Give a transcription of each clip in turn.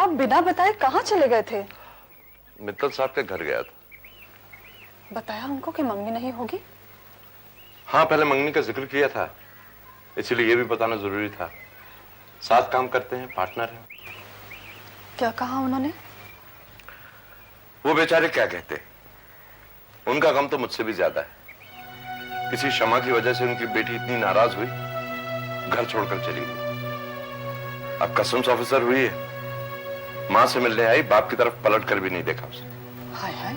आप बिना बताए कहाँ चले गए थे? मित्तल साहब के घर गया था। बताया उनको कि मंगनी नहीं होगी? हाँ, पहले मंगनी का जिक्र किया था, इसलिए ये भी बताना जरूरी था। साथ काम करते हैं, पार्टनर हैं। क्या कहा उन्होंने? वो बेचारे क्या कहते, उनका गम तो मुझसे भी ज्यादा है। किसी क्षमा की वजह से उनकी बेटी इतनी नाराज हुई, घर छोड़कर चली गई। अब कस्टम्स ऑफिसर हुई है, मां से मिलने आई, बाप की तरफ पलट कर भी नहीं देखा उसे। हाय हाय,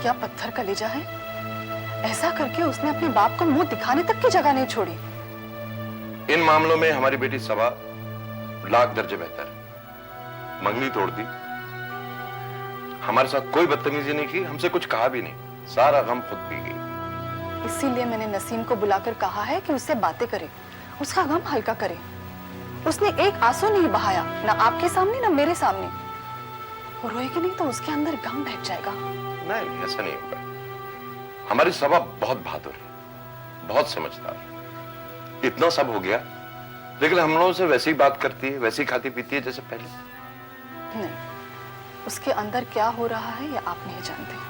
क्या पत्थर कलेजा है। ऐसा करके उसने अपने बाप को मुंह दिखाने तक की जगह नहीं छोड़ी। इन मामलों में हमारी बेटी सवा लाख दर्जे बेहतर है। मंगनी तोड़ दी, हमारे साथ कोई बदतमीजी नहीं की, हमसे कुछ कहा भी नहीं, सारा गम खुद पी गई। इसीलिए मैंने नसीम को बुलाकर कहा है कि उससे बातें करे, उसका गम हल्का करे। उसने एक आंसू नहीं बहाया, ना आपके सामने ना मेरे सामने। वो रोएगी नहीं तो उसके अंदर गम बैठ जाएगा। नहीं, ऐसा नहीं होगा। हमारी सभा बहुत बहादुर है, बहुत समझदार है। इतना सब हो गया, लेकिन हम लोगों से वैसी ही बात करती है, वैसी खाती पीती है जैसे पहले। नहीं, उसके अंदर क्या हो रहा है ये आप नहीं जानते।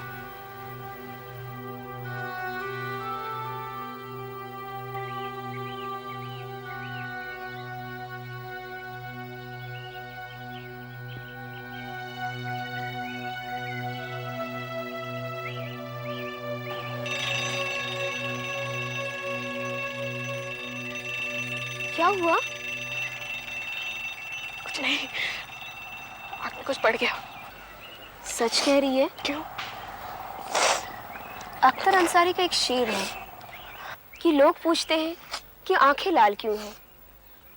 क्या हुआ? कुछ नहीं, आँख में कुछ पड़ गया। सच कह रही है? क्यों? अख्तर अंसारी का एक शेर है कि लोग पूछते हैं कि आंखें लाल क्यों हैं।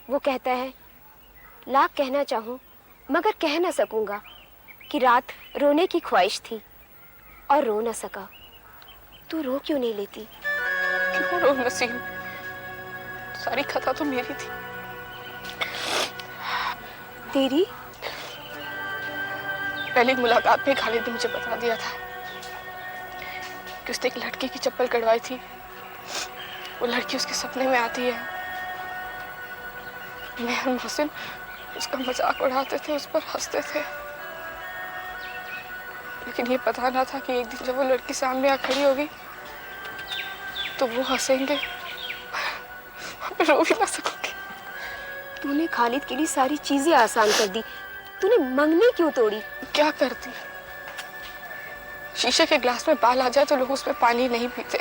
वो कहता है, लाख कहना चाहूं मगर कह ना सकूंगा कि रात रोने की ख्वाहिश थी और रो ना सका। तू रो क्यों नहीं लेती? क्यों रो नसीम, सारी खता तो मेरी थी। तेरी? पहली मुलाकात में खालिद ने मुझे बता दिया था कि उसने एक लड़की की चप्पल कटवाई थी। वो लड़की उसके सपने में आती है। मैं और मोहसिन उसका मजाक उड़ाते थे, उस पर हंसते थे, लेकिन ये पता ना था कि एक दिन जब वो लड़की सामने आ खड़ी होगी तो वो हंसेंगे, मैं रो भी ना सकूंगी। तूने खालिद के लिए सारी चीजें आसान कर दी, तूने मंगनी क्यों तोड़ी? क्या करती? शीशे के ग्लास में बाल आ जाए तो लोग उसमें पानी नहीं पीते।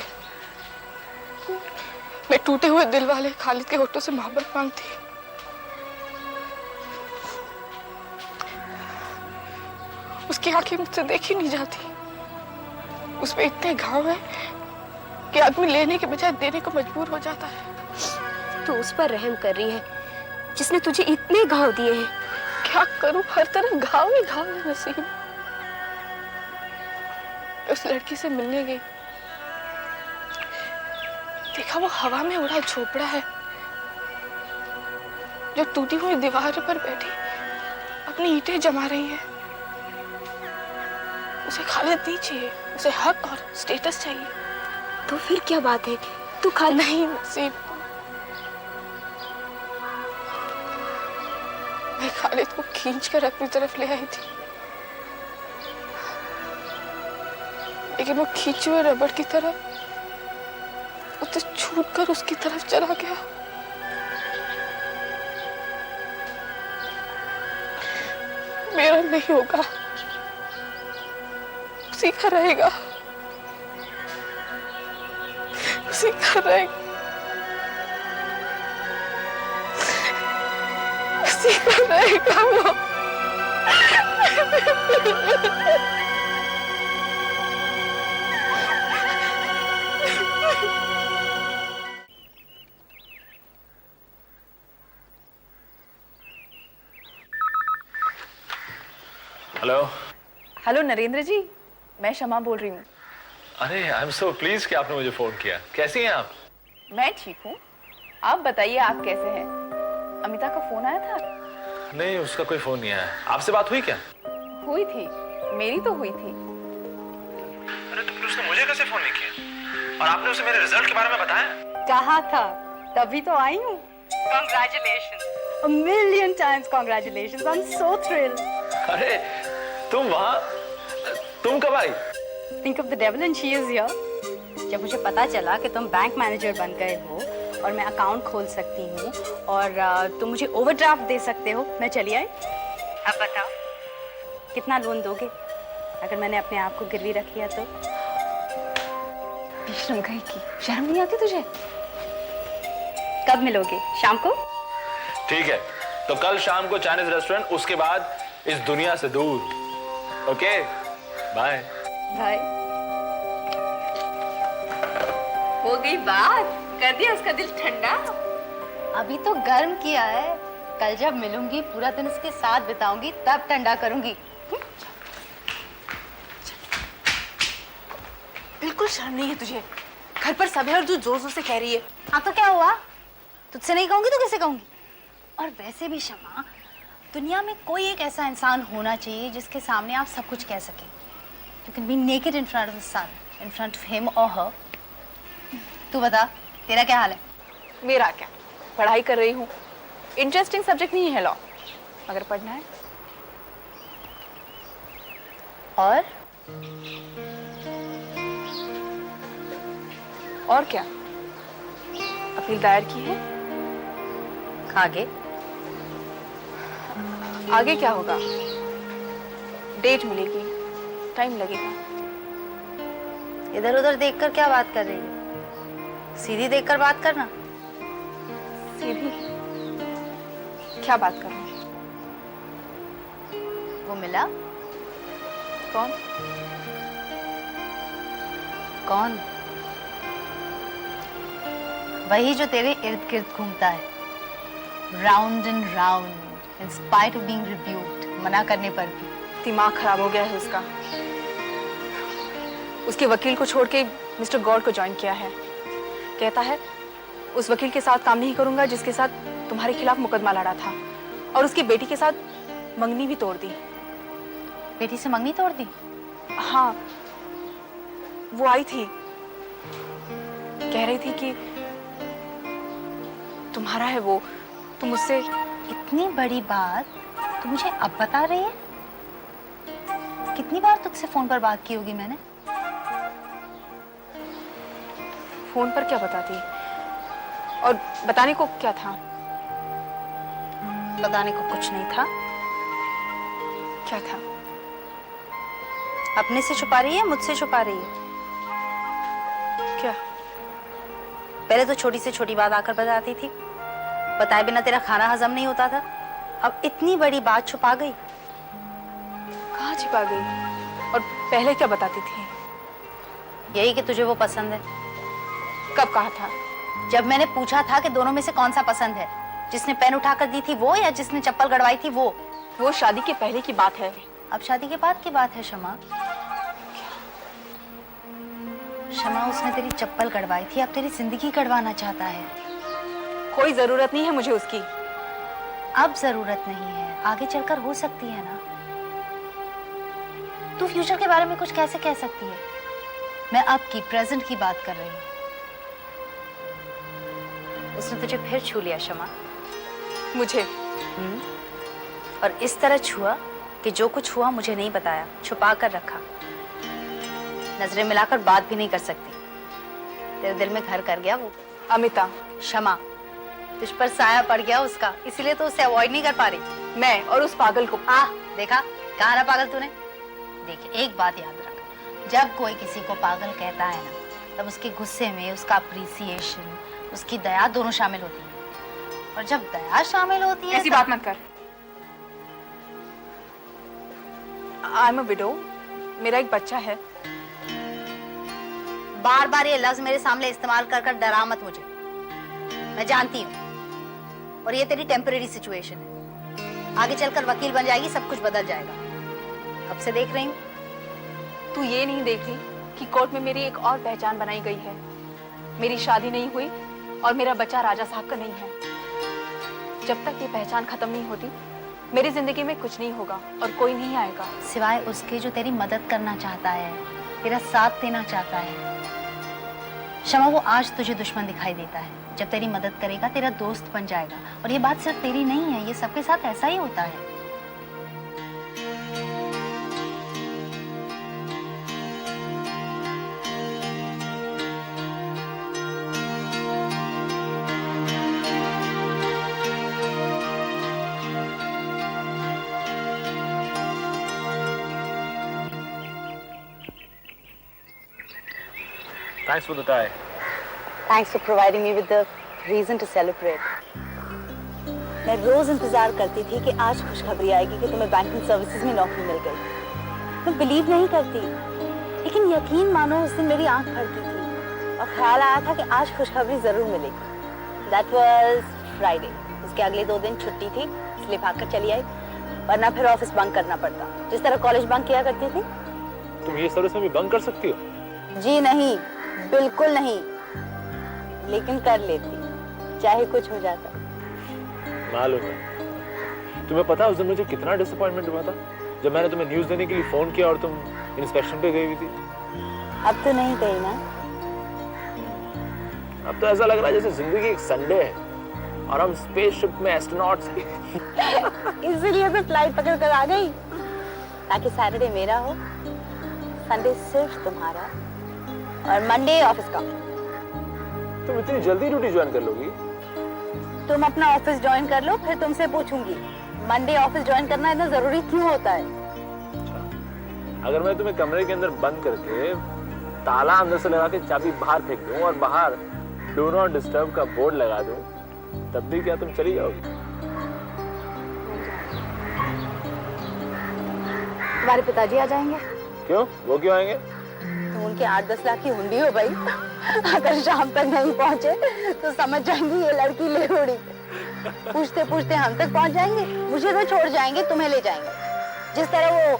मैं टूटे हुए दिल वाले खालिद के होठों से मोहब्बत मांगती। उसकी आंखें मुझसे देखी नहीं जाती। उसमें इतने घाव है कि आदमी लेने के बजाय देने को मजबूर हो जाता है। तू उस पर रहम कर रही है जिसने तुझे इतने घाव दिए हैं। क्या करूं, हर तरफ घाव ही घाव है नसीब। उस लड़की से मिलने गई, देखा वो हवा में उड़ा झोपड़ा है जो टूटी हुई दीवार पर बैठी अपनी ईंटें जमा रही है। उसे खालिद नहीं चाहिए, उसे हक और स्टेटस चाहिए। तो फिर क्या बात है? तू खालिद नहीं नसीब, मैं खालिद को खींचकर अपनी तरफ ले आई थी, लेकिन वो खींचे हुए रबड़ की तरह उसे छूटकर उसकी तरफ चला गया। मेरा नहीं होगा, उसी का रहेगा, उसी का रहेगा, उसी का रहेगा वो। हेलो। हेलो नरेंद्र जी, मैं शमा बोल रही हूँ। अरे आई एम सो प्लीज कि आपने मुझे फोन किया। कैसी हैं आप? मैं ठीक हूँ, आप बताइए आप कैसे हैं? अमिता का फोन आया था? नहीं, उसका कोई फोन नहीं आया। आपसे बात हुई क्या? हुई थी, मेरी तो हुई थी। अरे तो फिर उसने मुझे कैसे फोन नहीं किया? और आपने उसे मेरे रिजल्ट के बारे में बताया? कहा था, तभी तो आई हूँ। Congratulations, a million times congratulations. I'm so thrilled. अरे तुम कब आई? Think of the devil and she is here. जब मुझे पता चला कि तुम बैंक मैनेजर बन गए हो और मैं अकाउंट खोल सकती हूँ और तुम मुझे ओवरड्राफ्ट दे सकते हो, मैं चली आई। अब बताओ कितना लोन दोगे अगर मैंने अपने आप को गिरवी रख लिया तो? बेशरम कहीं की, शर्म नहीं आती तुझे? कब मिलोगे? शाम को? ठीक है, तो कल शाम को चाइनीज रेस्टोरेंट, उसके बाद इस दुनिया से दूर। Okay, bye. भाई हो गई बात, कर दिया उसका दिल ठंडा। अभी तो गर्म किया है, कल जब मिलूंगी पूरा दिन उसके साथ बिताऊंगी तब ठंडा करूंगी। बिल्कुल शर्म नहीं है तुझे। घर पर सब है और तू जोर जोर से कह रही है। हाँ तो क्या हुआ, तुझसे नहीं कहूंगी तो किसे कहूंगी? और वैसे भी शमा, दुनिया में कोई एक ऐसा इंसान होना चाहिए जिसके सामने आप सब कुछ कह सके। You can be naked in front of the sun, in front of him or her. तू बता, तेरा क्या हाल है? मेरा क्या, पढ़ाई कर रही हूँ। इंटरेस्टिंग सब्जेक्ट नहीं है लॉ, मगर पढ़ना है। और क्या, अपील दायर की है। आगे? आगे क्या होगा, डेट मिलेगी, टाइम लगेगा। इधर उधर देखकर क्या बात कर रही है? सीधी देखकर बात करना। सीधी क्या बात कर रही है? वो मिला? कौन? कौन? वही जो तेरे इर्द गिर्द घूमता है, round and round, in spite of being rebuked, मना करने पर भी। दिमाग खराब हो गया है उसका। उसके वकील को छोड़ के मिस्टर गॉड को ज्वाइन किया है। कहता है उस वकील के साथ काम नहीं करूंगा जिसके साथ तुम्हारे खिलाफ मुकदमा लड़ा था, और उसकी बेटी के साथ मंगनी भी तोड़ दी। बेटी से मंगनी तोड़ दी? हाँ, वो आई थी, कह रही थी कि तुम्हारा है वो, तुम उससे। इतनी बड़ी बात तू मुझे अब बता रही है? कितनी बार तुझसे फोन पर बात की होगी मैंने? फोन पर क्या बताती, और बताने को क्या था? बताने को कुछ नहीं था। क्या था? अपने से छुपा रही है, मुझसे छुपा रही है? क्या? पहले तो छोटी से छोटी बात आकर बताती थी, बताए बिना तेरा खाना हजम नहीं होता था। अब इतनी बड़ी बात छुपा गई। कहाँ छिपा गई? और पहले क्या बताती थी? यही कि तुझे वो पसंद है। कब कहा था? जब मैंने पूछा था कि दोनों में से कौन सा पसंद है, जिसने पेन उठाकर दी थी वो या जिसने चप्पल गड़वाई थी वो? वो शादी के पहले की बात है। अब शादी के बाद की बात है शमा। शमा, उसने तेरी चप्पल गड़वाई थी, अब तेरी जिंदगी गड़वाना चाहता है। कोई जरूरत नहीं है मुझे उसकी। अब जरूरत नहीं है, आगे चलकर हो सकती है ना। तू फ्यूचर के बारे में कुछ कैसे कह सकती है? मैं अब की, प्रेजेंट की बात कर रही हूँ। उसने तुझे फिर छू लिया शमा। मुझे? और इस तरह छुआ कि जो कुछ हुआ मुझे नहीं बताया, छुपा कर रखा। नजरें मिलाकर बात भी नहीं कर सकती। तेरे दिल में घर कर गया वो। अमिता। शमा, तुझ पर साया पड़ गया उसका, इसीलिए तो उसे अवॉइड नहीं कर पा रही। मैं और उस पागल को। देखा, कहाँ रहा पागल तूने? देख, एक बात याद रख, जब कोई किसी को पागल कहता है ना, तब उसके गुस्से में उसका अप्रिसिएशन, उसकी दया दोनों शामिल होती है। और जब दया शामिल होती है, ऐसी बात मत कर। आई एम अ विडो, मेरा एक बच्चा है। बार बार ये लफ्ज मेरे सामने इस्तेमाल कर कर डरा मत मुझे। मैं जानती हूँ, और ये तेरी टेम्परेरी सिचुएशन है। आगे चलकर वकील बन जाएगी, सब कुछ बदल जाएगा। अब से देख रही हूँ। तू ये नहीं देख रही कि कोर्ट में मेरी एक और पहचान बनाई गई है। मेरी शादी नहीं हुई और मेरा बच्चा राजा साहब का नहीं है। जब तक ये पहचान खत्म नहीं होती, मेरी जिंदगी में कुछ नहीं होगा और कोई नहीं आएगा सिवाय उसके जो तेरी मदद करना चाहता है, तेरा साथ देना चाहता है। शमा, वो आज तुझे दुश्मन दिखाई देता है, जब तेरी मदद करेगा तेरा दोस्त बन जाएगा। और ये बात सिर्फ तेरी नहीं है, ये सबके साथ ऐसा ही होता है। Thanks for the tie. Thanks for providing me with the reason to celebrate. मैं रोज इंतजार करती थी कि आज खुशखबरी आएगी कि तुम्हें बैंकिंग सर्विसेज में नौकरी मिल गई। तुम बिलीव नहीं करती, लेकिन यकीन मानो उस दिन मेरी आंख फड़की थी और ख्याल आया था कि आज खुशखबरी जरूर मिलेगी। That was Friday. उसके अगले 2 दिन छुट्टी थी, इसलिए भागकर चली आई, वरना फिर ऑफिस बंक करना पड़ता, जिस तरह कॉलेज बंक किया करती थी। तुम ये सर्विस में भी बंक कर सकती हो? जी नहीं, बिल्कुल नहीं, लेकिन कर लेती, चाहे कुछ हो जाता। मालूम है। तुम्हें पता है उस दिन मुझे कितना डिसअपॉइंटमेंट हुआ था जब मैंने तुम्हें न्यूज़ देने के लिए फोन किया और तुम इंस्पेक्शन पे गई हुई थी। अब तो नहीं गई ना? अब तो ऐसा लग रहा है जैसे जिंदगी एक संडे है और हम स्पेसशिप में एस्ट्रोनॉट्स हैं। इसीलिए तो फ्लाइट पकड़ कर आ गई, ताकि सैटरडे मेरा हो, संडे सिर्फ तुम्हारा और मंडे ऑफिस का। तुम इतनी जल्दी ड्यूटी ज्वाइन कर लोगी? तुम अपना ऑफिस ज्वाइन कर लो, फिर तुमसे पूछूंगी मंडे ऑफिस ज्वाइन करना इतना जरूरी क्यों होता है। अगर मैं तुम्हें कमरे के अंदर बंद करके ताला अंदर से लगा के चाबी बाहर फेंक दूं और बाहर डू नॉट डिस्टर्ब का बोर्ड लगा दूं, तब भी क्या तुम चली जाओगी? तुम्हारे पिताजी आ जाएंगे। क्यों? वो क्यों आएंगे? तुम उनके 8-10 लाख की हुंडी हो भाई। अगर शाम तक नहीं पहुंचे तो समझ जाएंगी ये लड़की ले उड़ी। पूछते पूछते हम तक पहुंच जाएंगे, मुझे तो छोड़ जाएंगे, तुम्हें ले जाएंगे। जिस तरह वो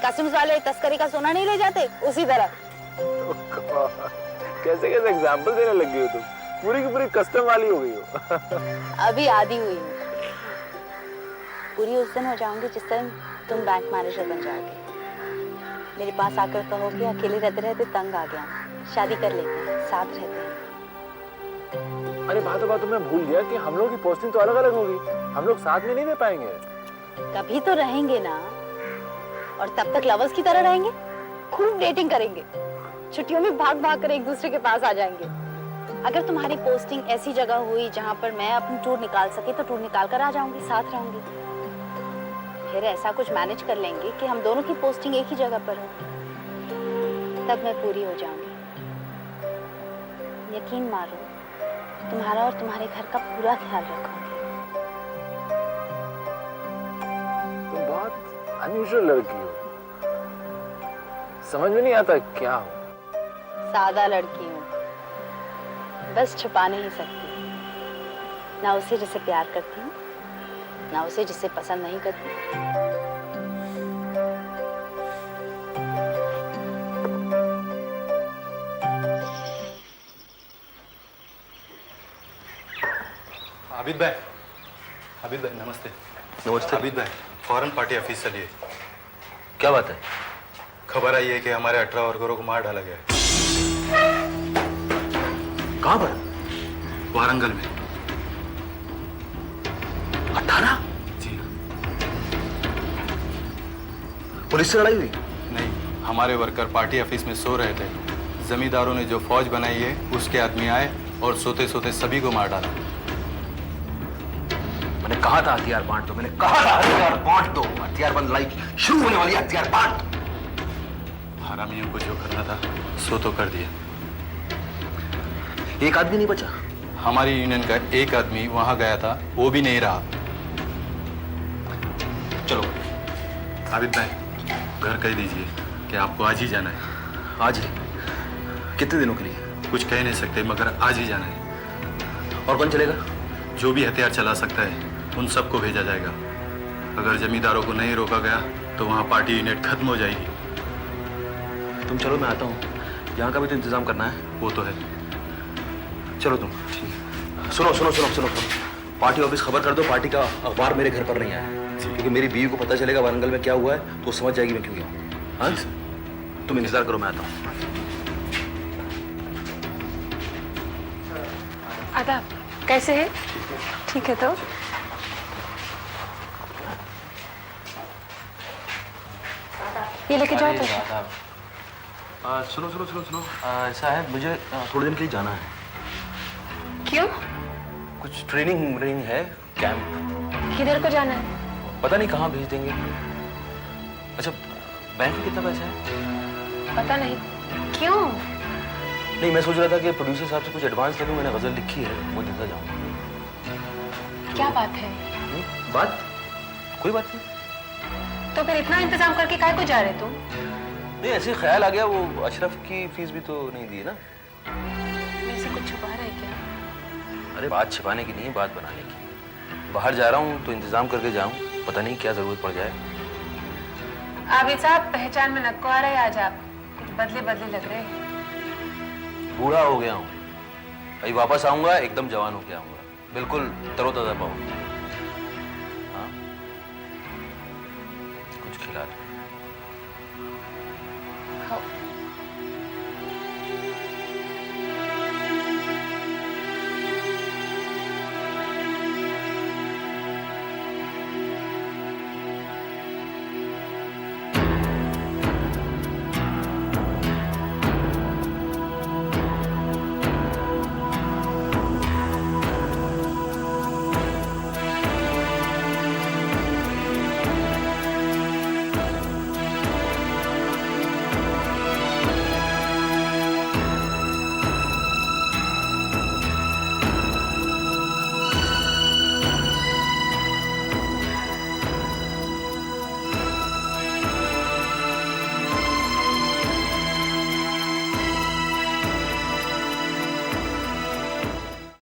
कस्टम्स वाले तस्करी का सोना नहीं ले जाते, उसी तरह। कैसे कैसे एग्जाम्पल देने लग गई हो तुम? पूरी की पूरी कस्टम वाली हो गई हो। अभी आदी हुई हूँ। पूरी उस दिन हो जाऊंगी जिस दिन तुम बैंक मैनेजर बन जाओगे। मेरे पास आकर कहोगे अकेले रहते रहते तंग आ गया, शादी कर लेते हैं, साथ रहते हैं। अरे बातों बातों में भूल गया कि हम लोग की पोस्टिंग तो अलग अलग होगी, हम लोग साथ में नहीं रह पाएंगे। कभी तो रहेंगे ना, और तब तक लवर्स की तरह रहेंगे, खूब डेटिंग करेंगे, छुट्टियों में भाग भाग कर एक दूसरे के पास आ जाएंगे। अगर तुम्हारी पोस्टिंग ऐसी जगह हुई जहाँ पर मैं अपनी टूर निकाल सके तो टूर निकाल कर आ जाऊंगी, साथ रहूंगी। फिर ऐसा कुछ मैनेज कर लेंगे कि हम दोनों की पोस्टिंग एक ही जगह पर हो, तब मैं पूरी हो जाऊंगी। यकीन मारो, तुम्हारा और तुम्हारे घर का पूरा ख्याल रखूंगी। तुम बहुत अनयूजुअल लड़की हो, समझ में नहीं आता क्या हो। सादा लड़की हूँ, बस छुपा नहीं सकती, ना उसे जिसे प्यार करती हूँ, ना उसे जिसे पसंद नहीं करती। आबिद भाई नमस्ते। नमस्ते। आबिद भाई, फौरन पार्टी ऑफिस चलिए। क्या बात है? खबर आई है कि हमारे 18 वर्करों को मार डाला गया है। कहाँ पर? वारंगल में। 18? जी पुलिस से लड़ाई हुई? नहीं, हमारे वर्कर पार्टी ऑफिस में सो रहे थे। जमींदारों ने जो फौज बनाई है उसके आदमी आए और सोते सोते सभी को मार डाला। मैंने कहा था हथियार बांट दो, मैंने कहा था हथियार बांट दो। हथियार बंद लड़ाई शुरू होने वाली है, हथियार बांट। हरामियों को जो करना था सो तो कर दिया। एक आदमी नहीं बचा? हमारी यूनियन का एक आदमी वहां गया था, वो भी नहीं रहा। चलो आबिद भाई, घर कह दीजिए कि आपको आज ही जाना है। आज ही? कितने दिनों के लिए? कुछ कह नहीं सकते, मगर आज ही जाना है। और कौन चलेगा? जो भी हथियार चला सकता है उन सबको भेजा जाएगा। अगर जमींदारों को नहीं रोका गया तो वहाँ पार्टी यूनिट खत्म हो जाएगी। तुम चलो, मैं आता हूँ। यहाँ का भी तो इंतजाम करना है। वो तो है। चलो तुम। सुनो सुनो सुनो सुनो पार्टी ऑफिस खबर कर दो, पार्टी का अखबार मेरे घर पर नहीं आया, क्योंकि मेरी बीवी को पता चलेगा वारंगल में क्या हुआ है तो समझ जाएगी मैं क्यों गया। हाँ तुम इंतजार करो, मैं आता हूँ। आदाब, कैसे है? ठीक है तो ये लेके जाओ। तो सुनो सुनो सुनो सुनो ऐसा है, मुझे थोड़े दिन के लिए जाना है। क्यों? कुछ ट्रेनिंग है, कैंप। किधर को जाना है? पता नहीं कहाँ भेज देंगे। अच्छा, बैंक में कितना पैसा है? पता नहीं। क्यों? नहीं, मैं सोच रहा था कि प्रोड्यूसर साहब से कुछ एडवांस ले लूं। मैंने गजल लिखी है, वो देता जाऊं। क्या बात है? बात? कोई बात नहीं। तो फिर इतना इंतजाम करके काहे को जा रहे तुम? नहीं, ऐसे ही ख्याल आ गया। वो अशरफ की फीस भी तो नहीं दी है ना। मेरे से कुछ छुपा रहे क्या? अरे बात छिपाने की नहीं है, बात बनाने की। बाहर जा रहा हूँ तो इंतजाम करके जाऊँ, पता नहीं क्या जरूरत पड़ जाए। आबिद साहब, पहचान में नक्को आ रहे हैं आज आप। कुछ बदले बदले लग रहे हैं। बूढ़ा हो गया हूँ, अभी वापस आऊंगा एकदम जवान होके आऊंगा, बिल्कुल तरोताजा पाऊंगा। हाँ, कुछ खिला दो।